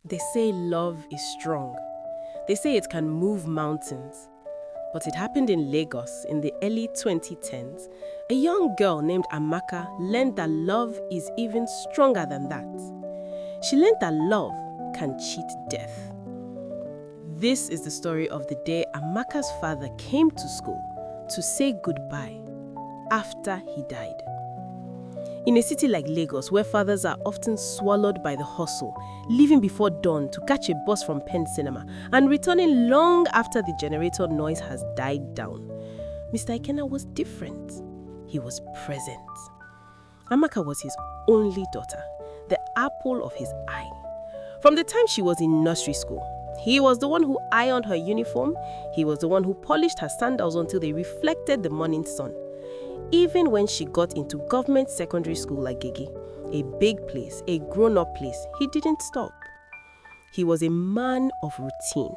They say love is strong. They say it can move mountains. But it happened in Lagos in the early 2010s. A young girl named Amaka learned that love is even stronger than that. She learned that love can cheat death. This is the story of the day Amaka's father came to school to say goodbye after he died. In a city like Lagos, where fathers are often swallowed by the hustle, leaving before dawn to catch a bus from Penn Cinema and returning long after the generator noise has died down, Mr. Ikenna was different. He was present. Amaka was his only daughter, the apple of his eye. From the time she was in nursery school, he was the one who ironed her uniform. He was the one who polished her sandals until they reflected the morning sun. Even when she got into government secondary school like Gigi, a big place, a grown-up place, he didn't stop. He was a man of routine.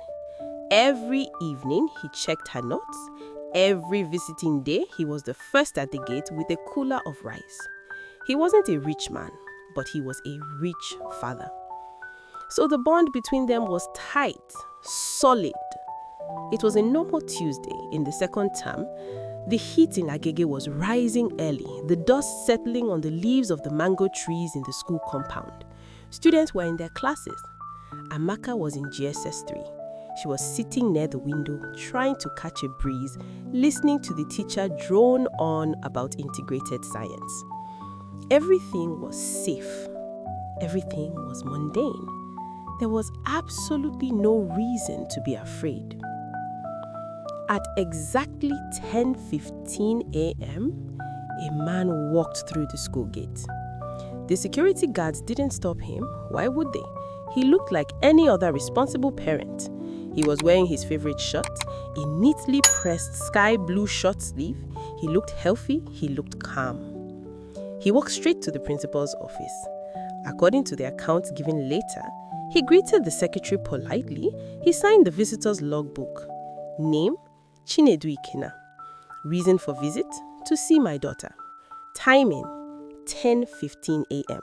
Every evening, he checked her notes. Every visiting day, he was the first at the gate with a cooler of rice. He wasn't a rich man, but he was a rich father. So the bond between them was tight, solid. It was a normal Tuesday in the second term. The heat in Agege was rising early, the dust settling on the leaves of the mango trees in the school compound. Students were in their classes. Amaka was in GSS 3. She was sitting near the window, trying to catch a breeze, listening to the teacher drone on about integrated science. Everything was safe. Everything was mundane. There was absolutely no reason to be afraid. At exactly 10:15 a.m., a man walked through the school gate. The security guards didn't stop him. Why would they? He looked like any other responsible parent. He was wearing his favorite shirt, a neatly pressed sky blue short sleeve. He looked healthy. He looked calm. He walked straight to the principal's office. According to the account given later, he greeted the secretary politely. He signed the visitor's logbook. Name: Chinedu Ikenna. Reason for visit: to see my daughter. Timing: 10:15 a.m.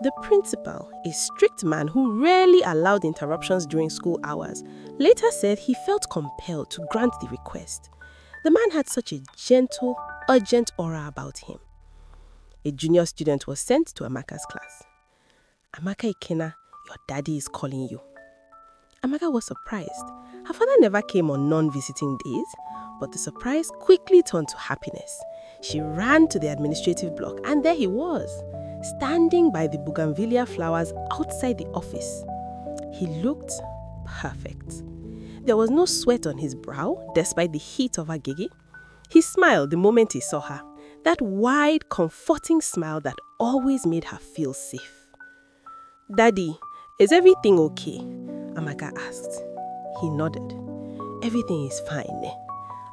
The principal, a strict man who rarely allowed interruptions during school hours, later said he felt compelled to grant the request. The man had such a gentle, urgent aura about him. A junior student was sent to Amaka's class. Amaka Ikenna, your daddy is calling you. Amaka was surprised. Her father never came on non-visiting days, but the surprise quickly turned to happiness. She ran to the administrative block, and there he was, standing by the bougainvillea flowers outside the office. He looked perfect. There was no sweat on his brow, despite the heat of Agege. He smiled the moment he saw her, that wide, comforting smile that always made her feel safe. "Daddy, is everything okay?" Amaka asked. He nodded. "Everything is fine.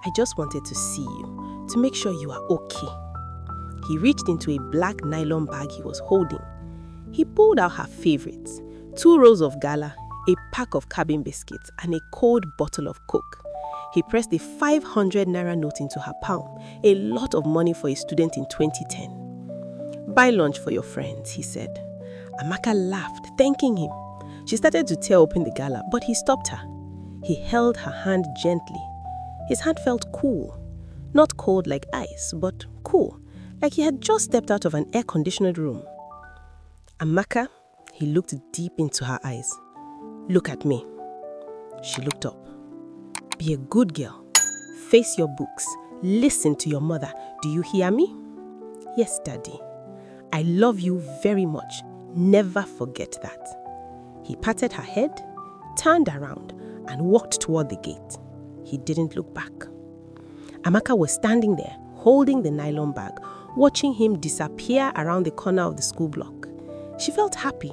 I just wanted to see you, to make sure you are okay." He reached into a black nylon bag he was holding. He pulled out her favorites: 2 rolls of gala, a pack of cabin biscuits, and a cold bottle of Coke. He pressed a 500 naira note into her palm, a lot of money for a student in 2010. "Buy lunch for your friends," he said. Amaka laughed, thanking him. She started to tear open the gala, but he stopped her. He held her hand gently. His hand felt cool. Not cold like ice, but cool, like he had just stepped out of an air-conditioned room. "Amaka," he looked deep into her eyes. "Look at me." She looked up. "Be a good girl. Face your books. Listen to your mother. Do you hear me?" "Yes, Daddy. I love you very much. Never forget that." He patted her head, turned around, and walked toward the gate. He didn't look back. Amaka was standing there, holding the nylon bag, watching him disappear around the corner of the school block. She felt happy,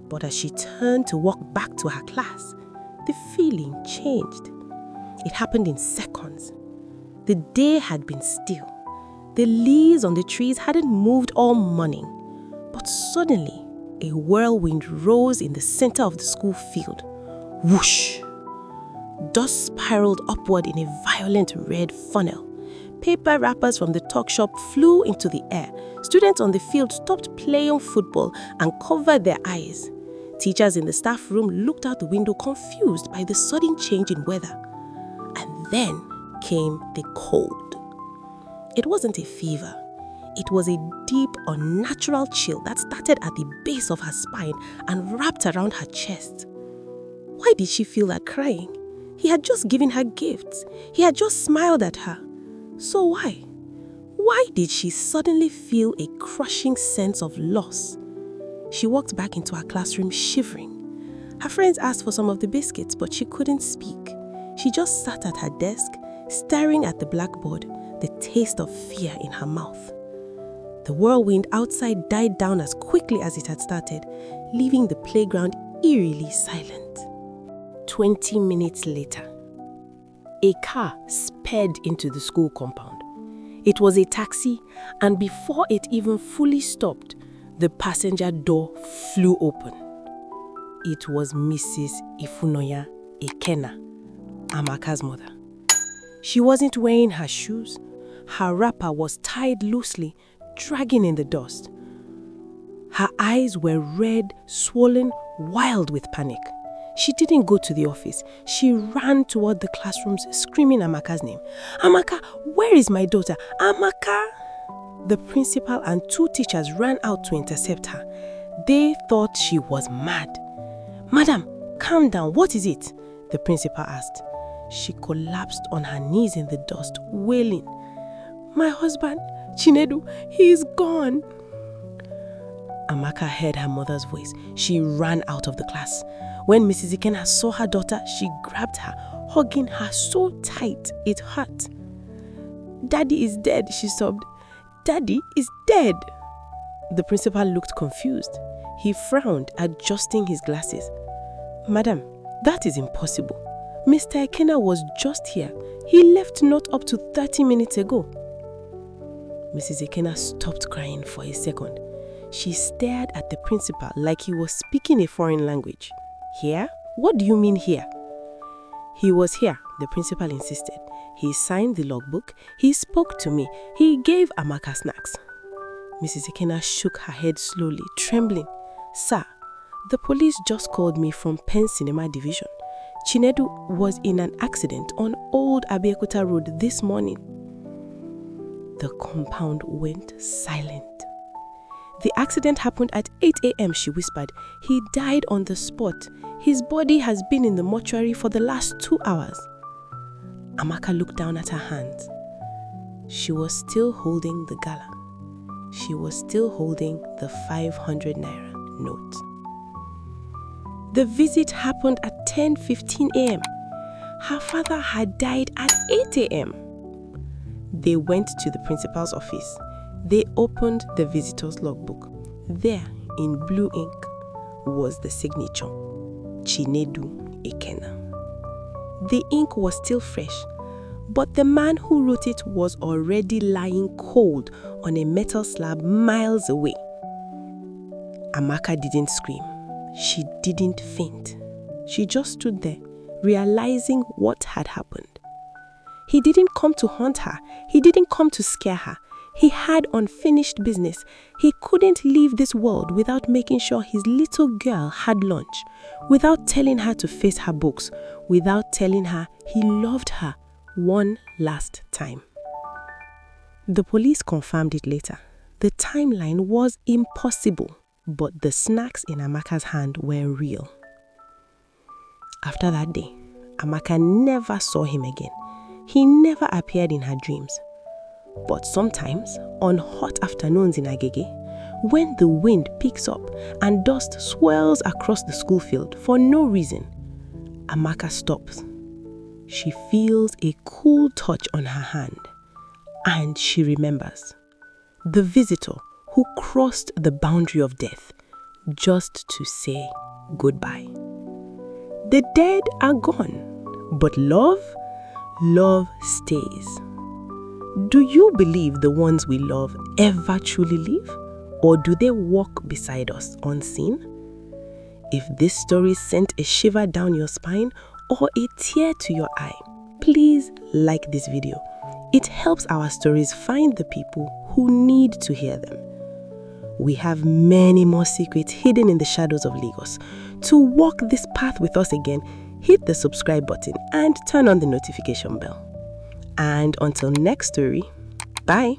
but as she turned to walk back to her class, the feeling changed. It happened in seconds. The day had been still. The leaves on the trees hadn't moved all morning, but suddenly, a whirlwind rose in the center of the school field. Whoosh! Dust spiraled upward in a violent red funnel. Paper wrappers from the tuck shop flew into the air. Students on the field stopped playing football and covered their eyes. Teachers in the staff room looked out the window confused by the sudden change in weather. And then came the cold. It wasn't a fever. It was a deep, unnatural chill that started at the base of her spine and wrapped around her chest. Why did she feel like crying? He had just given her gifts. He had just smiled at her. So why? Why did she suddenly feel a crushing sense of loss? She walked back into her classroom shivering. Her friends asked for some of the biscuits, but she couldn't speak. She just sat at her desk, staring at the blackboard, the taste of fear in her mouth. The whirlwind outside died down as quickly as it had started, leaving the playground eerily silent. 20 minutes later, a car sped into the school compound. It was a taxi, and before it even fully stopped, the passenger door flew open. It was Mrs. Ifunoya Ekena, Amaka's mother. She wasn't wearing her shoes. Her wrapper was tied loosely, dragging in the dust. Her eyes were red, swollen, wild with panic. She didn't go to the office. She ran toward the classrooms, screaming Amaka's name. "Amaka, where is my daughter? Amaka!" The principal and 2 teachers ran out to intercept her. They thought she was mad. "Madam, calm down. What is it?" the principal asked. She collapsed on her knees in the dust, wailing. "My husband, Chinedu, he is gone." Amaka heard her mother's voice. She ran out of the class. When Mrs. Ikena saw her daughter, she grabbed her, hugging her so tight it hurt. "Daddy is dead," she sobbed. "Daddy is dead." The principal looked confused. He frowned, adjusting his glasses. "Madam, that is impossible. Mr. Ikena was just here. He left not up to 30 minutes ago." Mrs. Ikena stopped crying for a second. She stared at the principal like he was speaking a foreign language. "Here? What do you mean here?" "He was here," the principal insisted. "He signed the logbook. He spoke to me. He gave Amaka snacks." Mrs. Ikena shook her head slowly, trembling. "Sir, the police just called me from Penn Cinema Division. Chinedu was in an accident on Old Abeokuta Road this morning." The compound went silent. "The accident happened at 8 a.m., she whispered. "He died on the spot. His body has been in the mortuary for the last 2 hours. Amaka looked down at her hands. She was still holding the gala. She was still holding the 500 naira note. The visit happened at 10:15 a.m. Her father had died at 8 a.m. They went to the principal's office. They opened the visitor's logbook. There, in blue ink, was the signature, Chinedu Ekena. The ink was still fresh, but the man who wrote it was already lying cold on a metal slab miles away. Amaka didn't scream. She didn't faint. She just stood there, realizing what had happened. He didn't come to haunt her. He didn't come to scare her. He had unfinished business. He couldn't leave this world without making sure his little girl had lunch, without telling her to face her books, without telling her he loved her one last time. The police confirmed it later. The timeline was impossible, but the snacks in Amaka's hand were real. After that day, Amaka never saw him again. He never appeared in her dreams. But sometimes, on hot afternoons in Agege, when the wind picks up and dust swirls across the school field for no reason, Amaka stops. She feels a cool touch on her hand, and she remembers the visitor who crossed the boundary of death just to say goodbye. The dead are gone, but love stays. Do you believe the ones we love ever truly live? Or do they walk beside us unseen? If this story sent a shiver down your spine or a tear to your eye, please like this video. It helps our stories find the people who need to hear them. We have many more secrets hidden in the shadows of Lagos. To walk this path with us again, hit the subscribe button and turn on the notification bell. And until next story, bye.